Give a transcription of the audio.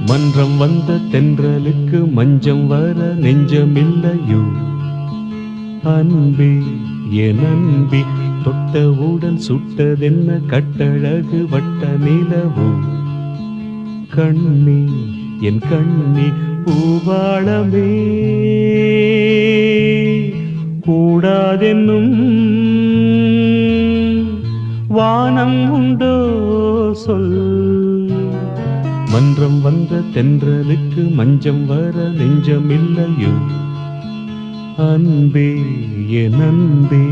மன்றம் வந்த தென்றலுக்கு மஞ்சம் வர நெஞ்சமில்லையோ அன்பே என் அன்பே தொட்டவுடன் சுட்டதென்ன கட்டழகு வட்ட நிலவோ கண்ணே என் கண்ணே பூவாளமே கூடாதென்னும் வானம் உண்டோ சொல் மன்றம் வந்த தென்றலுக்கு மஞ்சம் வர நெஞ்சமில்லையோ அன்பே என் அன்பே